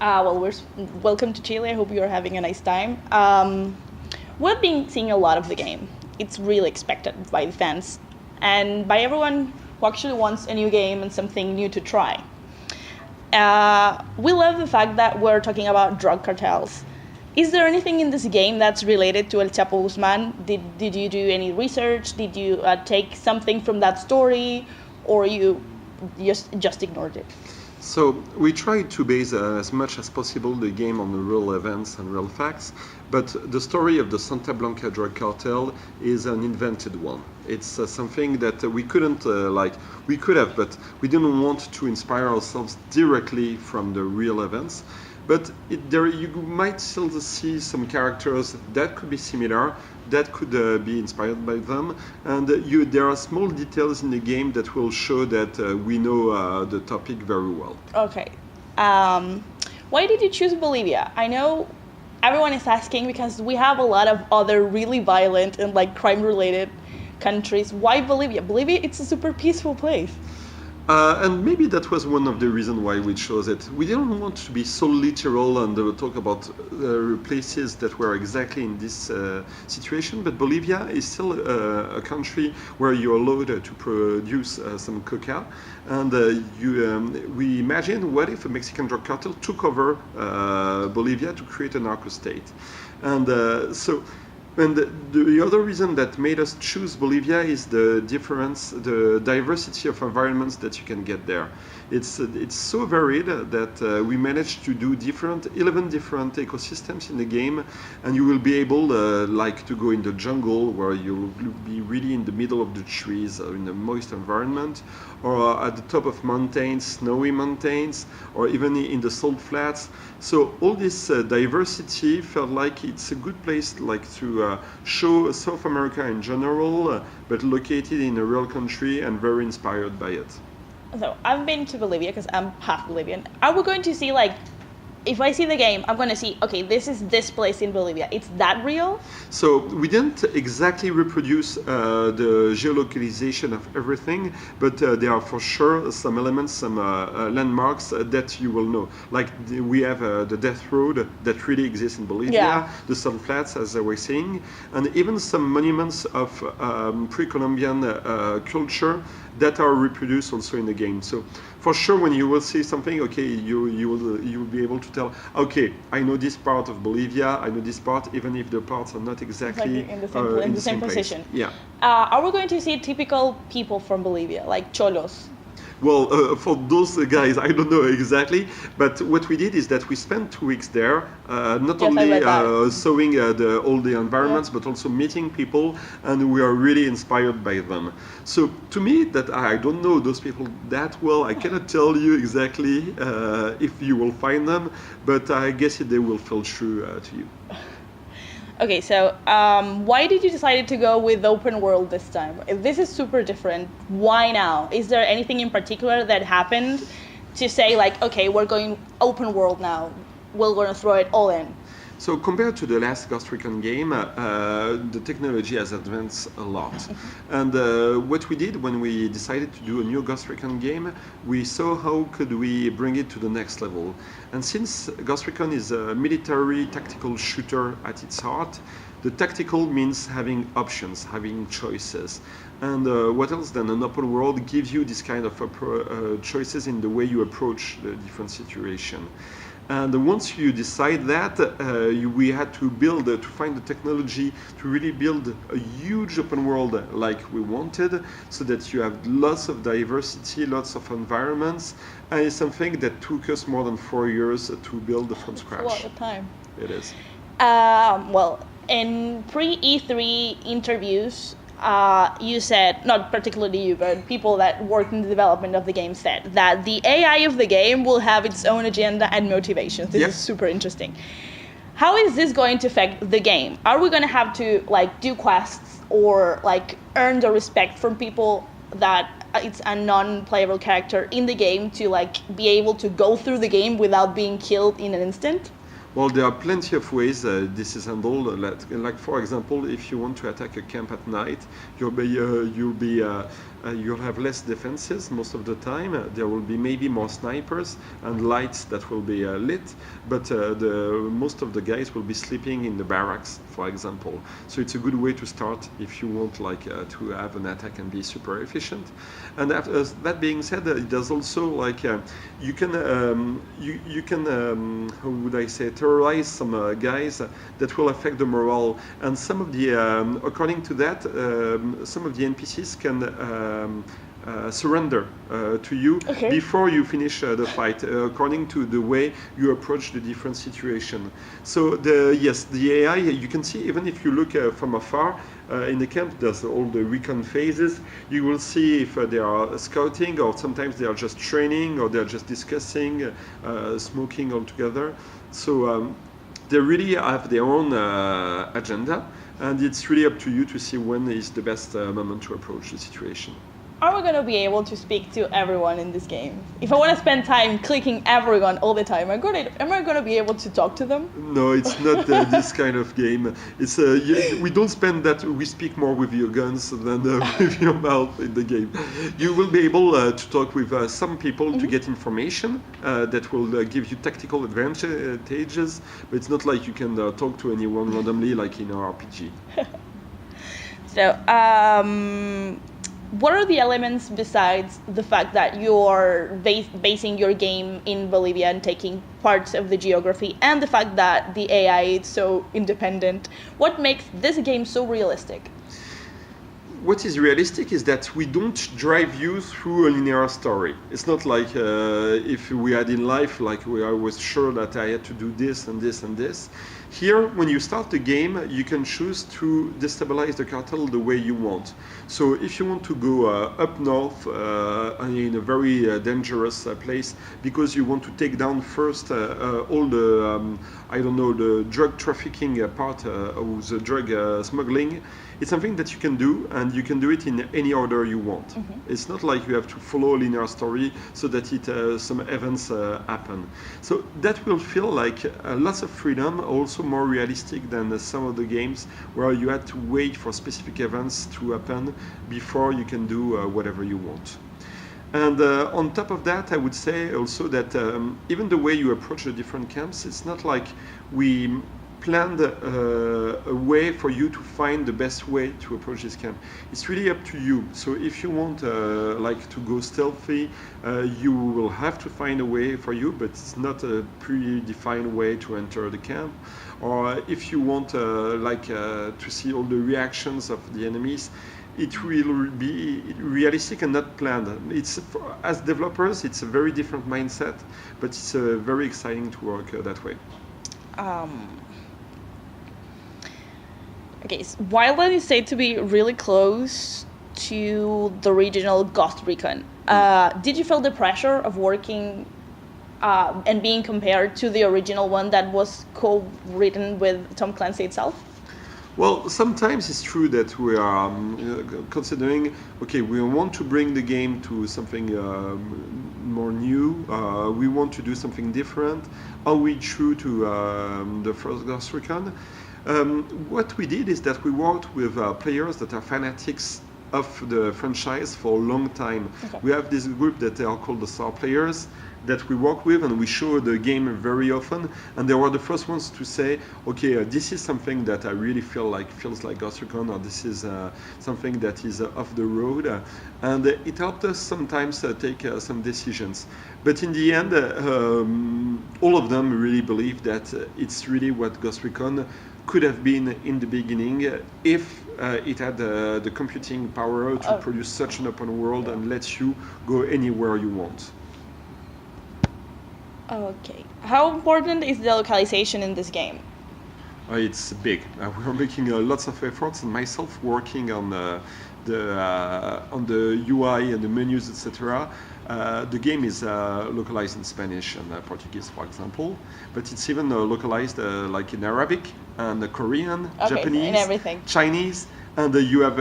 Welcome to Chile. I hope you're having a nice time. We've been seeing a lot of the game. It's really expected by the fans and by everyone who actually wants a new game and something new to try. We love the fact that we're talking about drug cartels. Is there anything in this game that's related to El Chapo Guzman? Did you do any research? Did you take something from that story, or you just ignored it? So we try to base as much as possible the game on the real events and real facts, but the story of the Santa Blanca drug cartel is an invented one. It's something that we couldn't we could have, but we didn't want to inspire ourselves directly from the real events. But you might still see some characters that could be similar, that could be inspired by them, and there are small details in the game that will show that we know the topic very well. Okay. Why did you choose Bolivia? I know everyone is asking because we have a lot of other really violent and crime-related countries. Why Bolivia? Bolivia, it's a super peaceful place. And maybe that was one of the reasons why we chose it. We didn't want to be so literal and talk about places that were exactly in this situation, but Bolivia is still a country where you're allowed to produce some coca. And we imagine, what if a Mexican drug cartel took over Bolivia to create a narco state? And And the other reason that made us choose Bolivia is the diversity of environments that you can get there. It's so varied that we managed to do 11 different ecosystems in the game, and you will be able to go in the jungle where you'll be really in the middle of the trees in a moist environment, or at the top of mountains, snowy mountains, or even in the salt flats. So all this diversity felt like it's a good place to show South America in general, but located in a real country and very inspired by it. So I've been to Bolivia because I'm half Bolivian. Are we going to see if I see the game, I'm going to see, okay, this is this place in Bolivia. It's that real? So we didn't exactly reproduce the geolocalization of everything, but there are for sure some elements, some landmarks that you will know. We have the Death Road that really exists in Bolivia, the Sun Flats, as I was saying, and even some monuments of pre-Columbian culture that are reproduced also in the game. So for sure, when you will see something, okay, you will be able to tell, okay, I know this part of Bolivia, I know this part, even if the parts are not exactly in the same position. Yeah. Are we going to see typical people from Bolivia, like cholos? Well, for those guys, I don't know exactly, but what we did is that we spent 2 weeks there, not only showing all the environments, but also meeting people, and we are really inspired by them. So to me, that I don't know those people that well, I cannot tell you exactly if you will find them, but I guess they will feel true to you. Okay, so why did you decide to go with open world this time? If this is super different, why now? Is there anything in particular that happened to say okay, we're going open world now, we're going to throw it all in? So compared to the last Ghost Recon game, the technology has advanced a lot. And what we did when we decided to do a new Ghost Recon game, we saw how could we bring it to the next level. And since Ghost Recon is a military tactical shooter at its heart, the tactical means having options, having choices. And what else than an open world gives you this kind of choices in the way you approach the different situation. And once you decide that, we had to find the technology to really build a huge open world like we wanted, so that you have lots of diversity, lots of environments, and it's something that took us more than 4 years to build from scratch. It's a lot of time. It is. In pre-E3 interviews, you said, not particularly you, but people that worked in the development of the game said that the AI of the game will have its own agenda and motivations. This is super interesting. How is this going to affect the game? Are we going to have to do quests or earn the respect from people that it's a non-playable character in the game to be able to go through the game without being killed in an instant? Well, there are plenty of ways this is handled. Like for example, if you want to attack a camp at night, you'll be you'll have less defenses most of the time. There will be maybe more snipers and lights that will be lit, but most of the guys will be sleeping in the barracks, for example. So it's a good way to start if you want to have an attack and be super efficient. And after, that being said, there's also you can how would I say, terrorize some guys that will affect the morale. And some of the according to that, some of the NPCs can surrender to you before you finish the fight, according to the way you approach the different situation. So the AI, you can see, even if you look from afar, in the camp there's all the recon phases. You will see if they are scouting, or sometimes they are just training, or they're just discussing, smoking all together. So they really have their own agenda, and it's really up to you to see when is the best moment to approach the situation. Are we going to be able to speak to everyone in this game? If I want to spend time clicking everyone all the time, am I going to be able to talk to them? No, it's not this kind of game. It's we don't spend that. We speak more with your guns than with your mouth in the game. You will be able to talk with some people to get information that will give you tactical advantages, but it's not like you can talk to anyone randomly like in an RPG. So, what are the elements besides the fact that you're basing your game in Bolivia and taking parts of the geography, and the fact that the AI is so independent? What makes this game so realistic? What is realistic is that we don't drive you through a linear story. It's not like if we had in life, I was sure that I had to do this and this and this. Here, when you start the game, you can choose to destabilize the cartel the way you want. So if you want to go up north in a very dangerous place because you want to take down first all the, the drug trafficking part of the drug smuggling, it's something that you can do, and you can do it in any order you want. Mm-hmm. It's not like you have to follow a linear story so that some events happen. So that will feel like lots of freedom, also more realistic than some of the games where you had to wait for specific events to happen before you can do whatever you want. And on top of that, I would say also that even the way you approach the different camps, it's not like we planned a way for you to find the best way to approach this camp. It's really up to you. So if you want to go stealthy, you will have to find a way for you, but it's not a predefined way to enter the camp. Or if you want to see all the reactions of the enemies, it will be realistic and not planned. As developers, it's a very different mindset, but it's very exciting to work that way. Okay, so Wildland is said to be really close to the original Ghost Recon. Did you feel the pressure of working and being compared to the original one that was co-written with Tom Clancy itself? Well, sometimes it's true that we are considering, okay, we want to bring the game to something more new, we want to do something different. Are we true to the first Ghost Recon? What we did is that we worked with players that are fanatics of the franchise for a long time. Okay. We have this group that are called the star players that we work with, and we show the game very often, and they were the first ones to say, okay, this is something that I really feels like Ghost Recon, or this is something that is off the road, and it helped us sometimes take some decisions. But in the end, all of them really believe that it's really what Ghost Recon could have been in the beginning if it had the computing power to produce such an open world and let you go anywhere you want. Okay. How important is the localization in this game? It's big. We're making lots of efforts, and myself working on the UI and the menus, etc. The game is localized in Spanish and Portuguese, for example, but it's even localized like in Arabic and Korean, Japanese, and everything. Chinese. And you have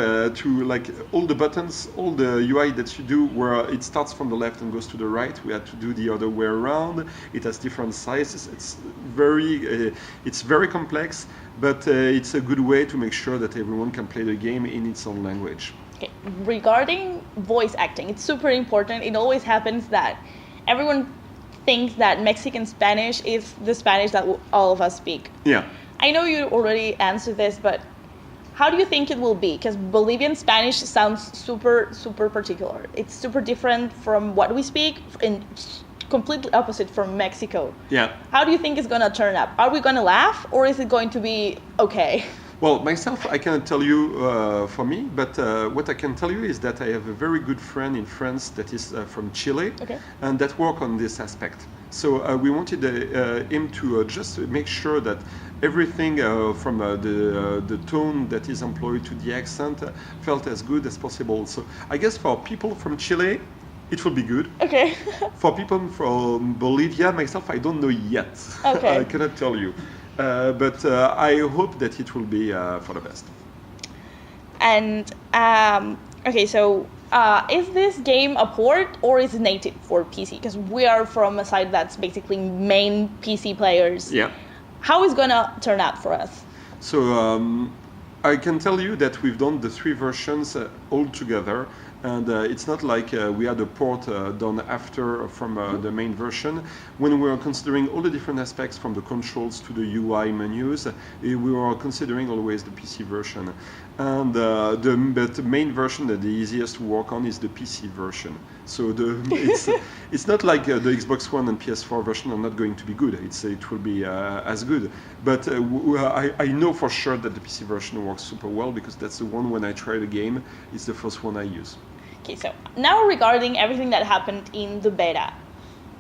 all the buttons, all the UI that you do, where it starts from the left and goes to the right. We had to do the other way around. It has different sizes. It's very complex, but it's a good way to make sure that everyone can play the game in its own language. Okay. Regarding voice acting. It's super important. It always happens that everyone thinks that Mexican Spanish is the Spanish that all of us speak. Yeah. I know you already answered this, but how do you think it will be? Because Bolivian Spanish sounds super, super particular. It's super different from what we speak, and completely opposite from Mexico. Yeah. How do you think it's going to turn up? Are we going to laugh, or is it going to be okay? Well, myself, I cannot tell you for me, but what I can tell you is that I have a very good friend in France that is from Chile, Okay. and that work on this aspect. So we wanted him to just make sure that everything from the tone that is employed to the accent felt as good as possible. So I guess for people from Chile, it will be good. Okay. For people from Bolivia, myself, I don't know yet. Okay. I cannot tell you. But I hope that it will be for the best. And okay, so is this game a port or is it native for PC? Because we are from a side that's basically main PC players. Yeah. How is gonna turn out for us? So I can tell you that we've done the 3 versions all together, and it's not like we had a port done after from the main version. When we were considering all the different aspects from the controls to the UI menus, we were considering always the PC version. And but the main version that the easiest to work on is the PC version. So it's not like the Xbox One and PS4 version are not going to be good. It will be as good. But I know for sure that the PC version works super well because that's the one when I try the game, it's the first one I use. Okay, so now regarding everything that happened in the beta,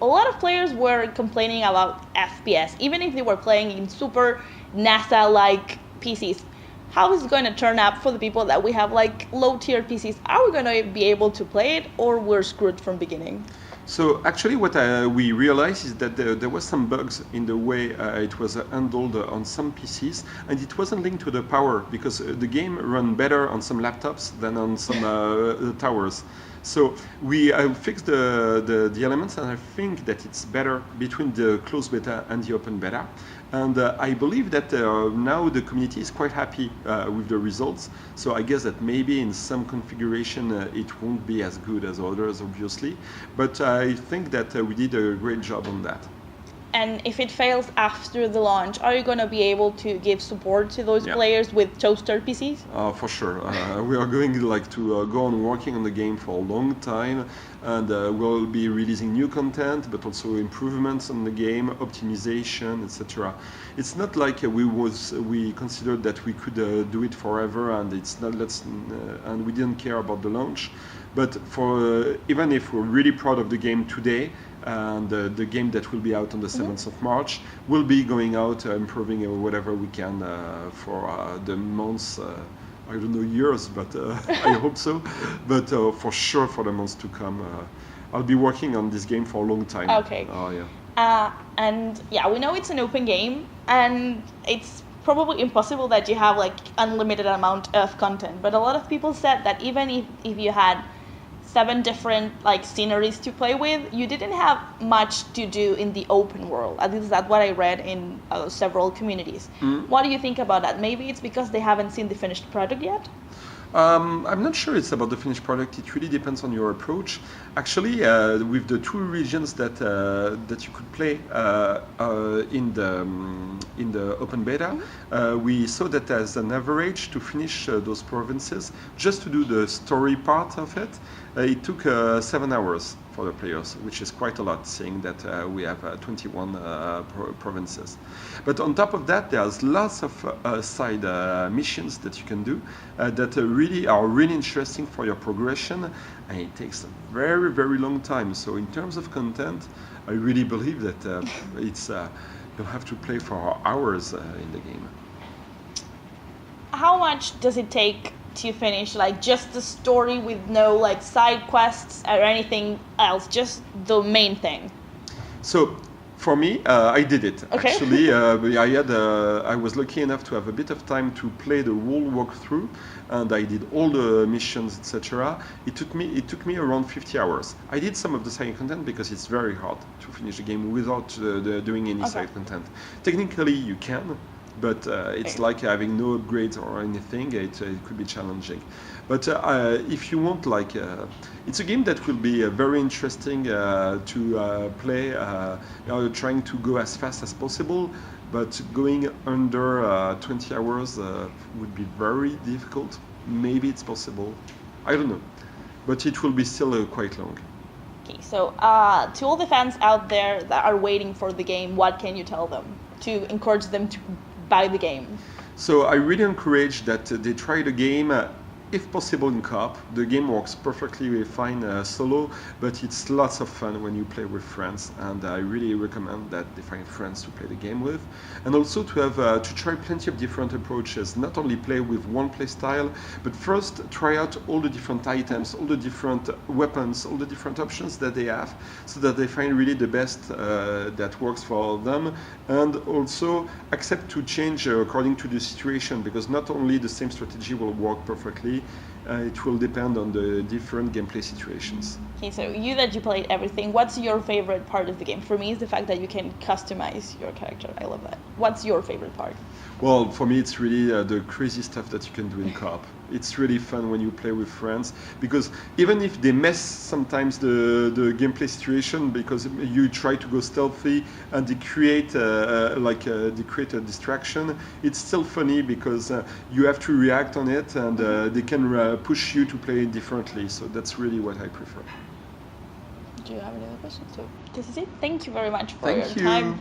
a lot of players were complaining about FPS, even if they were playing in super NASA-like PCs. How is it going to turn out for the people that we have like low-tier PCs? Are we going to be able to play it, or we're screwed from beginning? So actually what we realized is that there was some bugs in the way it was handled on some PCs, and it wasn't linked to the power because the game ran better on some laptops than on some towers. So we fixed the elements, and I think that it's better between the closed beta and the open beta. And I believe that now the community is quite happy with the results. So I guess that maybe in some configuration it won't be as good as others, obviously. But I think that we did a great job on that. And if it fails after the launch, are you going to be able to give support to those players with toaster PCs? For sure. We are going to go on working on the game for a long time, and we'll be releasing new content, but also improvements on the game, optimization, etc. It's not like we considered that we could do it forever, and it's not and we didn't care about the launch. But for even if we're really proud of the game today, and the game that will be out on the 7th of March will be going out, improving whatever we can for the months, I don't know years, but I hope so. But for sure for the months to come, I'll be working on this game for a long time. Okay. Oh yeah. And yeah, we know it's an open game, and it's probably impossible that you have like unlimited amount of content. But a lot of people said that even if you had 7 different like sceneries to play with, you didn't have much to do in the open world. At least that's what I read in several communities. What do you think about that? Maybe it's because they haven't seen the finished product yet? I'm not sure it's about the finished product. It really depends on your approach. Actually, with the 2 regions that you could play in the open beta, we saw that as an average to finish those provinces, just to do the story part of it, it took 7 hours for the players, which is quite a lot, seeing that we have 21 provinces. But on top of that, there's lots of side missions that you can do that are really interesting for your progression, and it takes a very, very long time. So in terms of content, I really believe that you'll have to play for hours in the game. How much does it take to finish like just the story with no like side quests or anything else, just the main thing? So for me, I did it. Okay. Actually, I was lucky enough to have a bit of time to play the whole walkthrough, and I did all the missions, etc. It took me around 50 hours. I did some of the side content because it's very hard to finish a game without doing any side content. Technically, you can, but it's like having no upgrades or anything. It could be challenging. But if you want, like, it's a game that will be very interesting to play. Trying to go as fast as possible, but going under 20 hours would be very difficult. Maybe it's possible. I don't know, but it will be still quite long. Okay, so to all the fans out there that are waiting for the game, what can you tell them to encourage them to buy the game? So I really encourage that they try the game, if possible in co-op. The game works perfectly fine solo, but it's lots of fun when you play with friends, and I really recommend that they find friends to play the game with, and also to have to try plenty of different approaches. Not only play with one play style, but first try out all the different items, all the different weapons, all the different options that they have, so that they find really the best that works for them, and also accept to change according to the situation, because not only the same strategy will work perfectly, it will depend on the different gameplay situations. Okay, so you played everything, what's your favorite part of the game? For me, it's the fact that you can customize your character. I love that. What's your favorite part? Well, for me, it's really the crazy stuff that you can do in co-op. It's really fun when you play with friends, because even if they mess sometimes the gameplay situation, because you try to go stealthy and they create a distraction, it's still funny because you have to react on it, and they can push you to play it differently. So that's really what I prefer. Do you have any other questions? So this is it. Thank you very much for Thank your you. time.